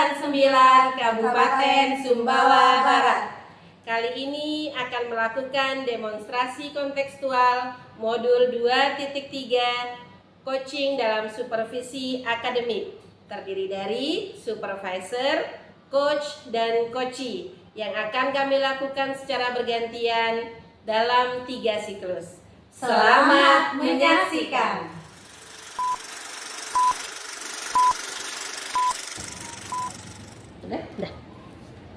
Kecamatan 9, Kabupaten Sumbawa Barat. Kali ini akan melakukan demonstrasi kontekstual modul 2.3 coaching dalam supervisi akademik, terdiri dari supervisor, coach, dan coachee yang akan kami lakukan secara bergantian dalam 3 siklus. Selamat menyaksikan. Udah.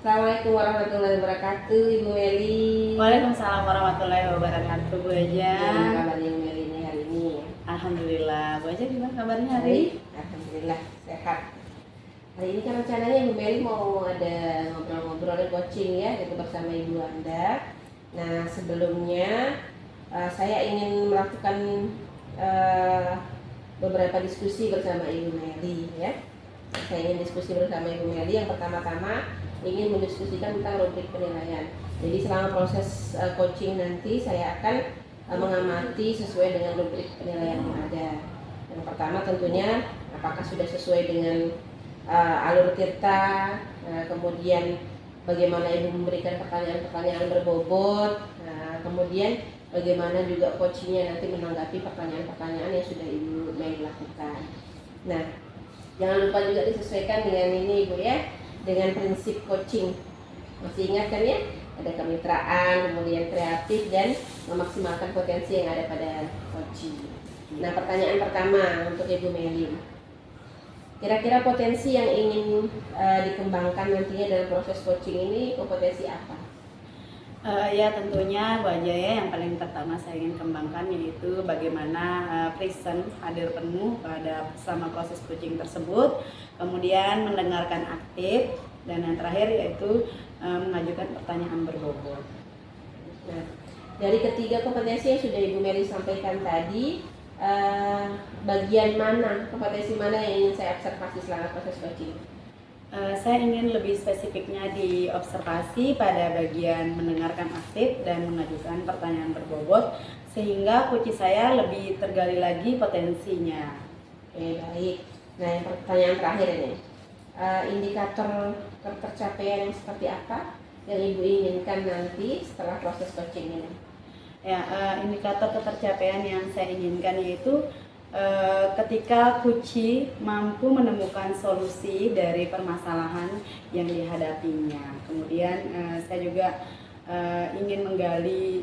Assalamualaikum warahmatullahi wabarakatuh, Ibu Meli. Waalaikumsalam warahmatullahi wabarakatuh, Bu Eja. Gimana kabarnya Ibu Meli ini hari ini? Alhamdulillah. Bu Eja gimana kabarnya hari? Alhamdulillah sehat. Hari ini kan rencananya Ibu Meli mau ada ngobrol-ngobrol dan coaching ya, gitu bersama Ibu Anda. Nah sebelumnya saya ingin melakukan beberapa diskusi bersama Ibu Meli ya. Saya ingin diskusi bersama Ibu Meli. Yang pertama-tama ingin mendiskusikan tentang rubrik penilaian. Jadi selama proses coaching nanti saya akan mengamati sesuai dengan rubrik penilaian yang ada. Yang pertama tentunya apakah sudah sesuai dengan alur tirta, kemudian bagaimana Ibu memberikan pertanyaan-pertanyaan berbobot, kemudian bagaimana juga coachingnya nanti menanggapi pertanyaan-pertanyaan yang sudah Ibu Meli lakukan. Nah, jangan lupa juga disesuaikan dengan ini Ibu ya, dengan prinsip coaching. Masih ingat kan ya? Ada kemitraan, kemudian kreatif, dan memaksimalkan potensi yang ada pada coaching. Nah, pertanyaan pertama untuk Ibu Meli. Kira-kira potensi yang ingin dikembangkan nantinya dalam proses coaching ini kompetensi apa? Ya tentunya Bu Ajaya yang paling pertama saya ingin kembangkan yaitu bagaimana present, hadir penuh pada selama proses coaching tersebut, kemudian mendengarkan aktif, dan yang terakhir yaitu mengajukan pertanyaan berbobot. Nah, dari ketiga kompetensi yang sudah Ibu Meli sampaikan tadi, bagian mana, kompetensi mana yang ingin saya observasi selama proses coaching? Saya ingin lebih spesifiknya di observasi pada bagian mendengarkan aktif dan mengajukan pertanyaan berbobot, sehingga coaching saya lebih tergali lagi potensinya. Oke, baik. Nah, yang pertanyaan terakhir ini, indikator tercapaian yang seperti apa yang Ibu inginkan nanti setelah proses coaching ini? Ya, indikator ketercapaian yang saya inginkan yaitu ketika coachee mampu menemukan solusi dari permasalahan yang dihadapinya. Kemudian saya juga ingin menggali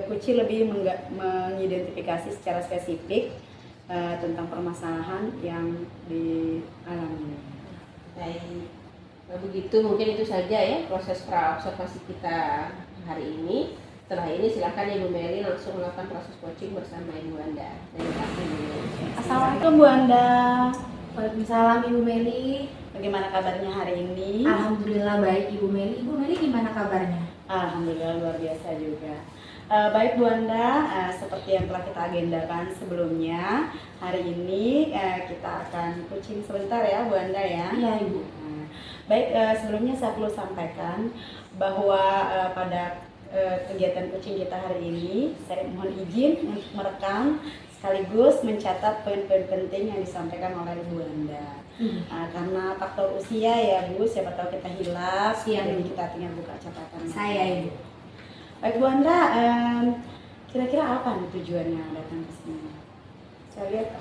coachee lebih mengidentifikasi secara spesifik tentang permasalahan yang dialami. Baik, nah, begitu mungkin itu saja ya proses pra-observasi kita hari ini. Setelah ini silakan Ibu Meli langsung melakukan proses coaching bersama Ibu Anda. Terima kasih Ibu Meli. Assalamualaikum Bu Anda. Waalaikumsalam Ibu Meli. Bagaimana kabarnya hari ini? Alhamdulillah baik Ibu Meli. Ibu Meli gimana kabarnya? Alhamdulillah luar biasa juga. Baik Bu Anda, seperti yang telah kita agendakan sebelumnya, hari ini kita akan coaching sebentar ya Bu Anda ya. Iya Ibu. Baik, sebelumnya saya perlu sampaikan bahwa pada kegiatan coaching kita hari ini, saya mohon izin untuk merekam sekaligus mencatat poin-poin penting yang disampaikan oleh Bu Anda. Karena faktor usia ya Bu, siapa tahu kita hilaf, jadi kita tinggal buka catatan. Saya Ibu. Baik Bu Anda, kira-kira apa nih tujuannya datang ke sini? Saya lihat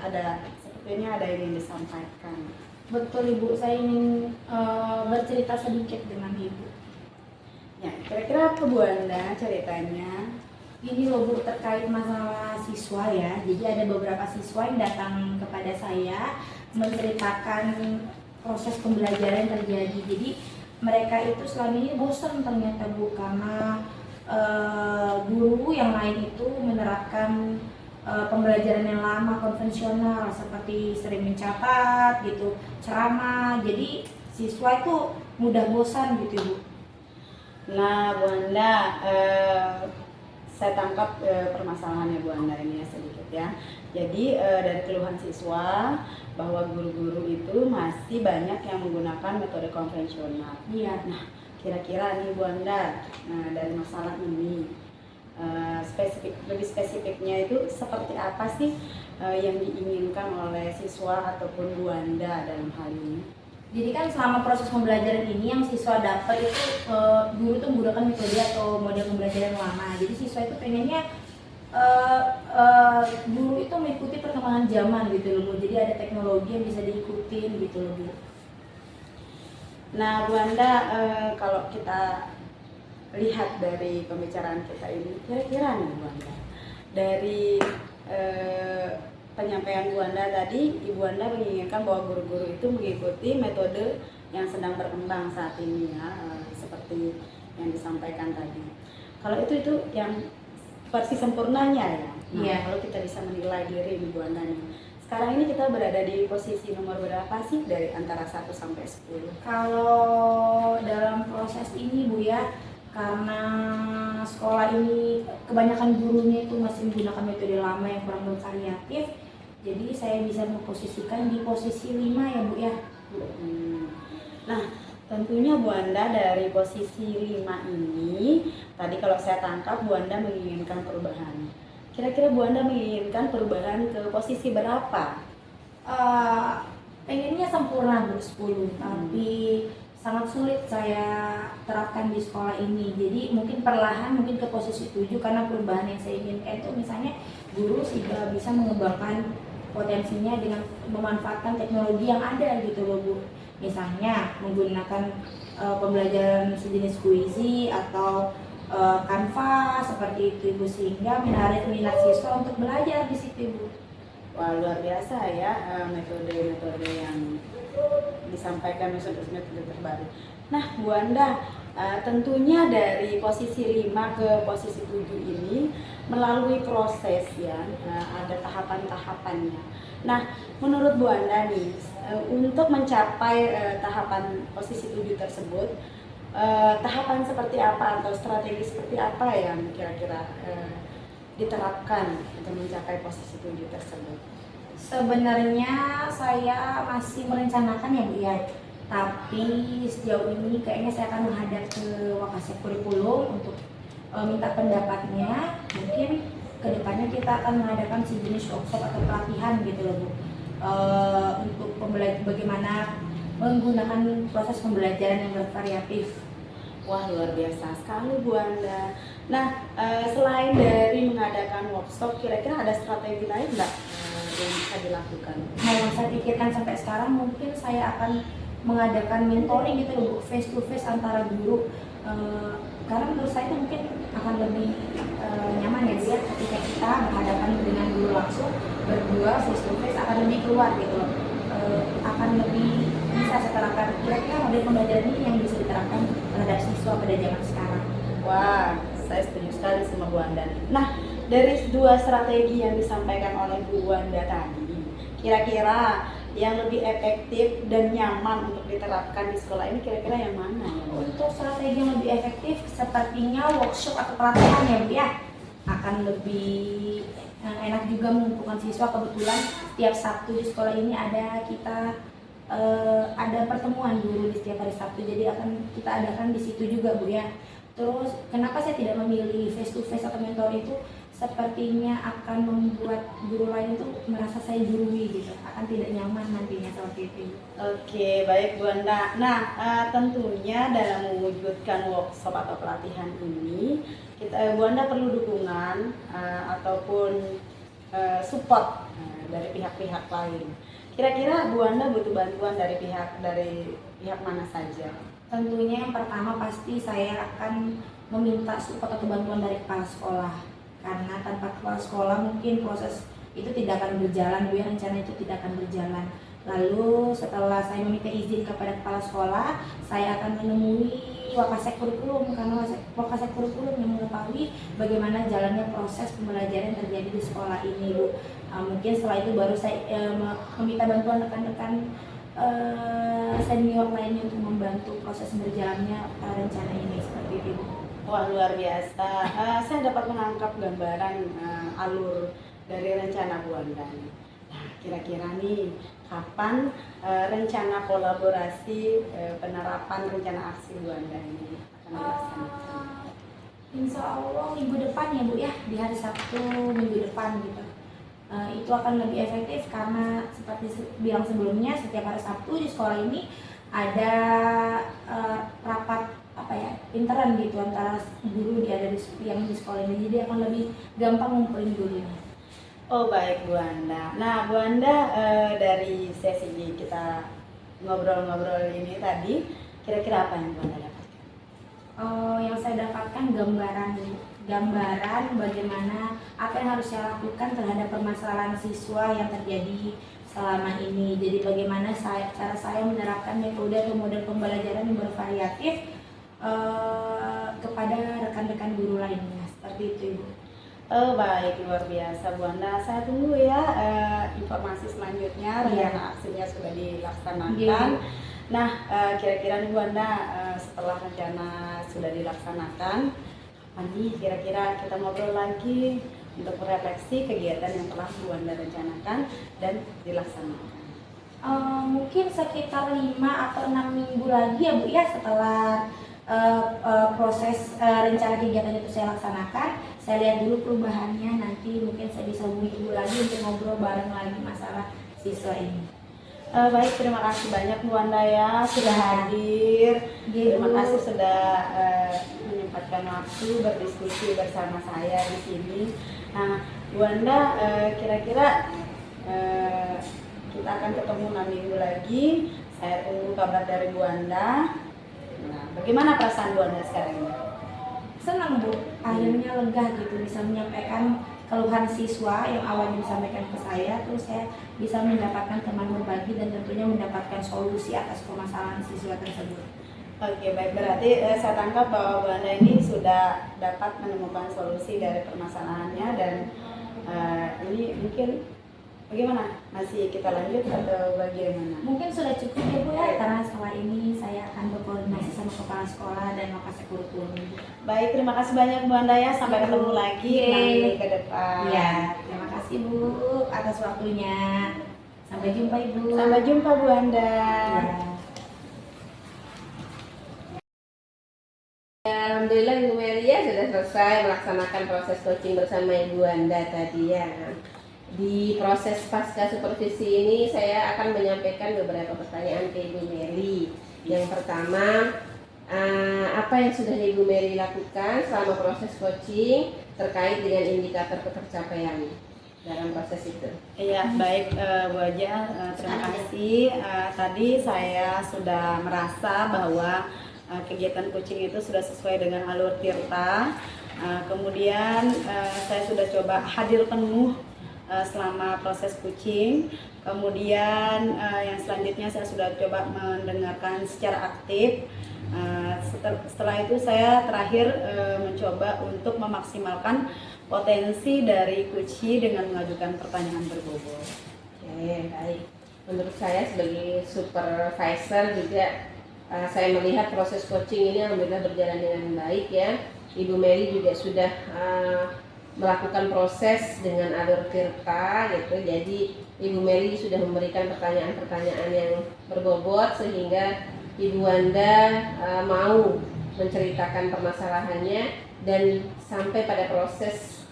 sepertinya ada yang ingin disampaikan. Betul Ibu, saya ingin bercerita sedikit dengan Ibu. Ya, kira-kira apa Bu Anda ceritanya? Ini loh Bu, terkait masalah siswa ya. Jadi ada beberapa siswa yang datang kepada saya menceritakan proses pembelajaran yang terjadi. Jadi mereka itu selama ini bosan ternyata Bu, karena guru yang lain itu menerapkan pembelajaran yang lama konvensional seperti sering mencatat gitu, ceramah. Jadi siswa itu mudah bosan gitu Bu. Nah Bu Anda, saya tangkap permasalahannya Bu Anda ini ya sedikit ya. Jadi dari keluhan siswa bahwa guru-guru itu masih banyak yang menggunakan metode konvensional. Iya. Nah kira-kira nih Bu Anda, dari masalah ini lebih spesifiknya itu seperti apa sih yang diinginkan oleh siswa ataupun Bu Anda dalam hal ini? Jadi kan selama proses pembelajaran ini yang siswa dapat itu guru tuh menggunakan metode atau model pembelajaran lama. Jadi siswa itu pengennya guru itu mengikuti perkembangan zaman gitu loh Bu. Jadi ada teknologi yang bisa diikutin gitu loh Bu. Nah, Bu Anda, kalau kita lihat dari pembicaraan kita ini, kira-kira nih Bu Anda, dari penyampaian Bu Anda tadi, Ibu Anda menginginkan bahwa guru-guru itu mengikuti metode yang sedang berkembang saat ini ya, seperti yang disampaikan tadi. Kalau itu yang versi sempurnanya ya. Nah, Iya. kalau kita bisa menilai diri Ibu Anda nih. Sekarang ini kita berada di posisi nomor berapa sih dari antara 1 sampai 10? Kalau dalam proses ini Bu ya, karena sekolah ini kebanyakan gurunya itu masih menggunakan metode lama yang kurang bervariatif, jadi saya bisa memposisikan di posisi 5 ya Bu ya. Nah, tentunya Bu Anda dari posisi 5 ini, tadi kalau saya tangkap Bu Anda menginginkan perubahan. Kira-kira Bu Anda menginginkan perubahan ke posisi berapa? Pengennya sempurna Bu 10, tapi sangat sulit saya terapkan di sekolah ini. Jadi mungkin perlahan mungkin ke posisi 7 karena perubahan yang saya inginkan itu misalnya guru sudah bisa mengembangkan potensinya dengan memanfaatkan teknologi yang ada gitu loh Bu. Misalnya menggunakan pembelajaran sejenis Quizy atau Canva seperti itu Ibu, sehingga menarik minat siswa untuk belajar di situ Ibu. Wah, luar biasa ya metode-metode yang disampaikan, metode terbaru. Nah, Bu Anda, tentunya dari posisi 5 ke posisi 7 ini melalui proses ya, ada tahapan-tahapannya. Nah, menurut Bu Anda nih, untuk mencapai tahapan posisi 7 tersebut, tahapan seperti apa atau strategi seperti apa yang kira-kira diterapkan untuk mencapai posisi 7 tersebut? Sebenarnya saya masih merencanakan ya Bu ya, tapi sejauh ini kayaknya saya akan menghadap ke Wakasek Kurikulum untuk minta pendapatnya. Mungkin kedepannya kita akan mengadakan sejenis workshop atau pelatihan gitu loh Bu, untuk bagaimana menggunakan proses pembelajaran yang bervariatif. Wah, luar biasa sekali Bu Anda. Nah, selain dari mengadakan workshop, kira-kira ada strategi lain nggak yang bisa dilakukan? Nah, yang saya pikirkan sampai sekarang mungkin saya akan mengadakan mentoring gitu loh Bu, face to face antara guru. Karena menurut saya itu mungkin akan lebih nyaman ya Bu ya, ketika kita berhadapan dengan guru langsung berdua face to face akan lebih keluar gitu loh. Akan lebih bisa seterapkan kira-kira model pembelajaran ini yang bisa diterapkan terhadap siswa pada zaman sekarang. Wah, saya setuju sekali sama Bu Anda. Nah, dari 2 strategi yang disampaikan oleh Bu Anda tadi, kira-kira yang lebih efektif dan nyaman untuk diterapkan di sekolah ini kira-kira yang mana? Untuk strategi yang lebih efektif sepertinya workshop atau pelatihan ya Bu ya, akan lebih enak juga mengumpulkan siswa. Kebetulan setiap Sabtu di sekolah ini ada pertemuan guru di setiap hari Sabtu, jadi akan kita adakan di situ juga Bu ya. Terus kenapa saya tidak memilih face to face atau mentor itu, sepertinya akan membuat guru lain itu merasa saya gurui gitu, akan tidak nyaman nantinya seperti itu. Oke, baik Bu Anda. Nah, tentunya dalam mewujudkan workshop atau pelatihan ini, Bu Anda perlu dukungan ataupun support dari pihak-pihak lain. Kira-kira Bu Anda butuh bantuan dari pihak mana saja? Tentunya yang pertama pasti saya akan meminta support atau bantuan dari kepala sekolah, karena tanpa kepala sekolah mungkin proses itu tidak akan berjalan Bu ya, rencana itu tidak akan berjalan. Lalu setelah saya meminta izin kepada kepala sekolah, saya akan menemui Wakasek Kurikulum, karena Wakasek Kurikulum yang mengetahui bagaimana jalannya proses pembelajaran yang terjadi di sekolah ini Bu. Mungkin setelah itu baru saya meminta bantuan rekan-rekan senior lainnya untuk membantu proses berjalannya rencana ini seperti itu. Wah, luar biasa. Saya dapat menangkap gambaran alur dari rencana Bu Anda. Nah, kira-kira nih kapan rencana kolaborasi penerapan rencana aksi Bu Anda ini akan dilaksanakan? Insya Allah minggu depan ya Bu ya, di hari Sabtu minggu depan gitu. Itu akan lebih efektif karena seperti bilang sebelumnya, setiap hari Sabtu di sekolah ini ada rapat apa ya intern gitu antara guru yang di sekolah ini, jadi akan lebih gampang ngumpulin gurunya. Oh baik Bu Anda. Nah Bu Anda, dari sesi kita ngobrol-ngobrol ini tadi, kira-kira apa yang Bu Anda dapatkan? Yang saya dapatkan gambaran bagaimana apa yang harus saya lakukan terhadap permasalahan siswa yang terjadi selama ini. Jadi bagaimana cara saya menerapkan metode atau model pembelajaran yang bervariatif kepada rekan-rekan guru lainnya, seperti itu Ibu. Oh baik, luar biasa Bu Anda. Saya tunggu ya informasi selanjutnya. Rencana aksinya sudah dilaksanakan. Iya. Nah, kira-kira nih Bu Anda, setelah rencana sudah dilaksanakan, nanti kira-kira kita ngobrol lagi untuk merefleksi kegiatan yang telah Bu Anda rencanakan dan dilaksanakan. Mungkin sekitar 5 atau 6 minggu lagi ya Bu ya, setelah proses rencana kegiatan itu saya laksanakan, saya lihat dulu perubahannya, nanti mungkin saya bisa hubungi Ibu lagi untuk ngobrol bareng lagi masalah siswa ini. Baik, terima kasih banyak Bu Anda ya sudah hadir. Terima kasih sudah menyempatkan waktu berdiskusi bersama saya di sini. Nah, Bu Anda, kira-kira kita akan ketemu 6 minggu lagi. Saya tunggu kabar dari Bu Anda. Nah, bagaimana perasaan Bu Anda sekarang ini? Senang Bu, akhirnya lega gitu bisa menyampaikan keluhan siswa yang awalnya disampaikan ke saya, terus saya bisa mendapatkan teman berbagi dan tentunya mendapatkan solusi atas permasalahan siswa tersebut. Oke, baik, berarti saya tangkap bahwa Bu Anda ini sudah dapat menemukan solusi dari permasalahannya, dan ini mungkin bagaimana? Masih kita lanjut atau bagaimana? Mungkin sudah cukup ya Bu ya, karena setelah ini saya akan berkoordinasi sama kepala sekolah dan lokasi kurikulum. Baik, terima kasih banyak Bu Anda ya, sampai ketemu lagi nanti ke depan. Iya, terima kasih Bu atas waktunya. Sampai jumpa Ibu. Sampai jumpa Bu Anda. Alhamdulillah Ibu Melia sudah selesai melaksanakan proses coaching bersama Ibu Anda tadi ya. Di proses pasca supervisi ini saya akan menyampaikan beberapa pertanyaan ke Ibu Meli. Yang pertama, apa yang sudah Ibu Meli lakukan selama proses coaching terkait dengan indikator ketercapaian dalam proses itu? Iya, baik Bu Aja, terima kasih. Tadi saya sudah merasa bahwa kegiatan coaching itu sudah sesuai dengan alur Tirta. Kemudian saya sudah coba hadir penuh selama proses coaching. Kemudian yang selanjutnya saya sudah coba mendengarkan secara aktif. Setelah itu saya terakhir mencoba untuk memaksimalkan potensi dari coaching dengan mengajukan pertanyaan berbobot. Oke, baik. Menurut saya sebagai supervisor juga saya melihat proses coaching ini alhamdulillah berjalan dengan baik ya. Ibu Meli juga sudah melakukan proses dengan alur Tirta gitu. Jadi Ibu Meli sudah memberikan pertanyaan-pertanyaan yang berbobot sehingga Ibu Anda mau menceritakan permasalahannya dan sampai pada proses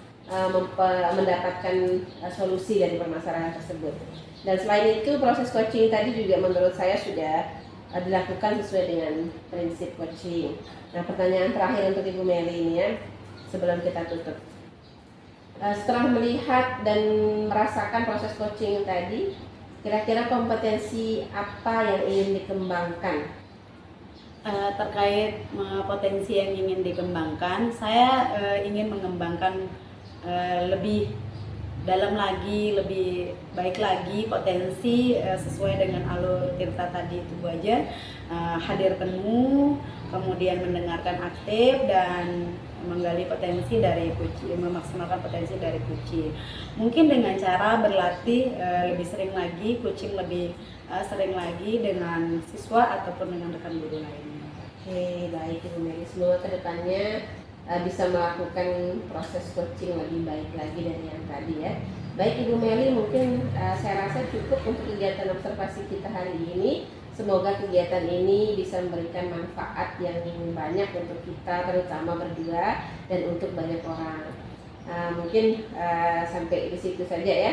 mendapatkan solusi dari permasalahan tersebut. Dan selain itu proses coaching tadi juga menurut saya sudah dilakukan sesuai dengan prinsip coaching. Nah, pertanyaan terakhir untuk Ibu Meli ini ya, sebelum kita tutup. Setelah melihat dan merasakan proses coaching tadi, kira-kira kompetensi apa yang ingin dikembangkan? Terkait potensi yang ingin dikembangkan, saya ingin mengembangkan lebih dalam lagi, lebih baik lagi potensi sesuai dengan alur Tirta tadi itu Bu aja. Hadir penuh, kemudian mendengarkan aktif dan menggali potensi dari coaching, memaksimalkan potensi dari coaching. Mungkin dengan cara berlatih lebih sering lagi, coaching lebih sering lagi dengan siswa ataupun dengan rekan guru lainnya. Oke, baik Ibu Meli. Semoga kedepannya bisa melakukan proses coaching lebih baik lagi dari yang tadi ya. Baik Ibu Meli, mungkin saya rasa cukup untuk kegiatan observasi kita hari ini. Semoga kegiatan ini bisa memberikan manfaat yang banyak untuk kita, terutama berdua dan untuk banyak orang. Mungkin sampai di situ saja ya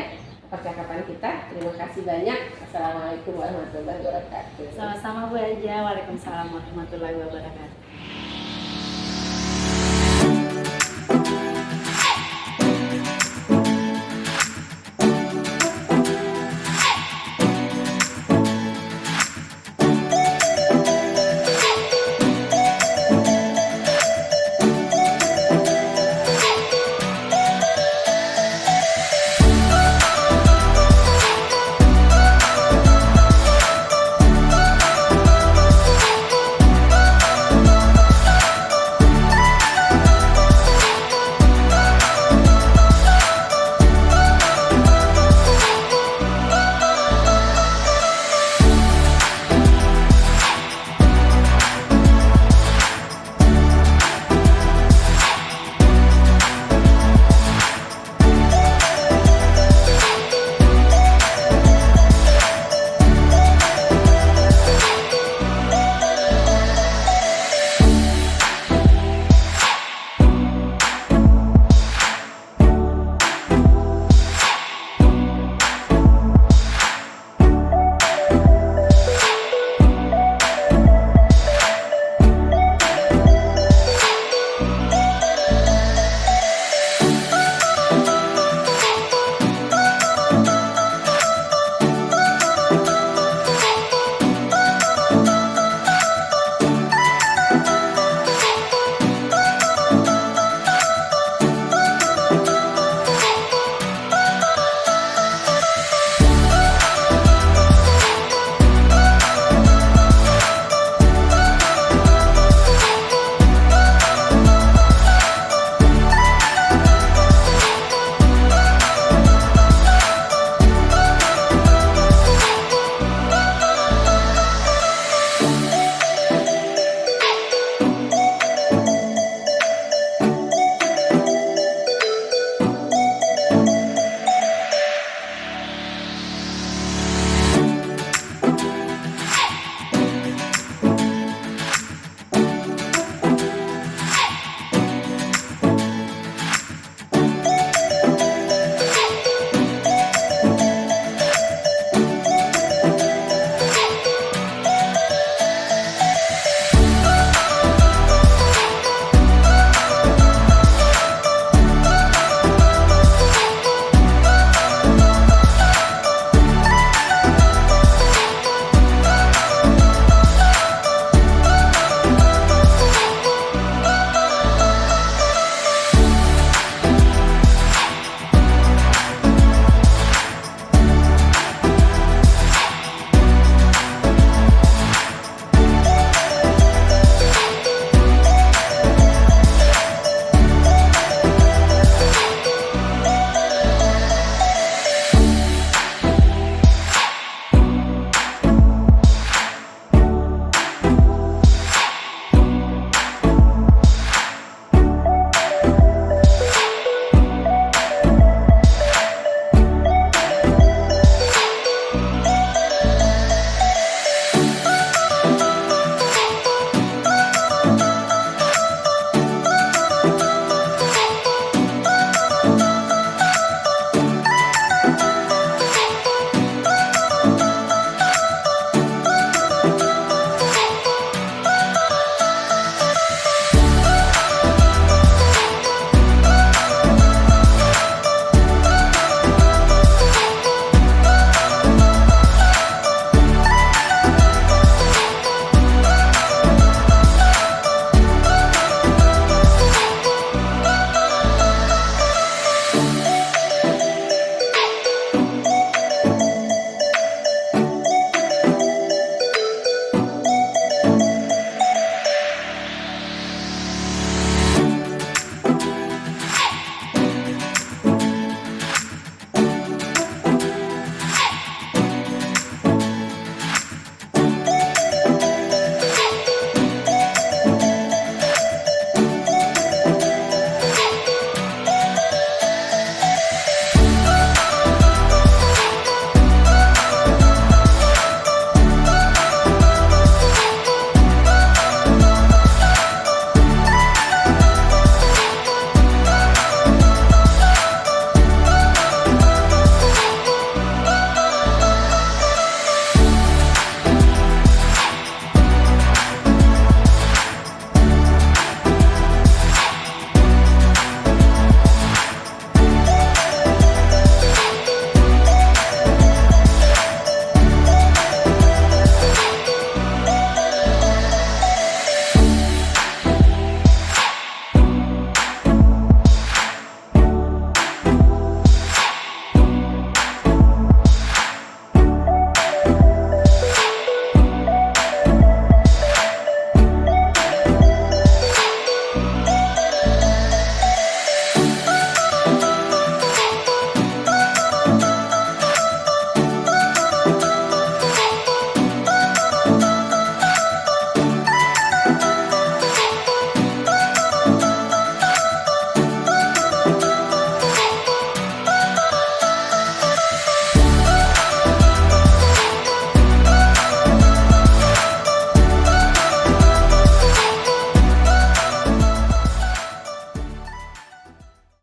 percakapan kita. Terima kasih banyak. Assalamualaikum warahmatullahi wabarakatuh. Sama-sama Bu Aja. Waalaikumsalam warahmatullahi wabarakatuh.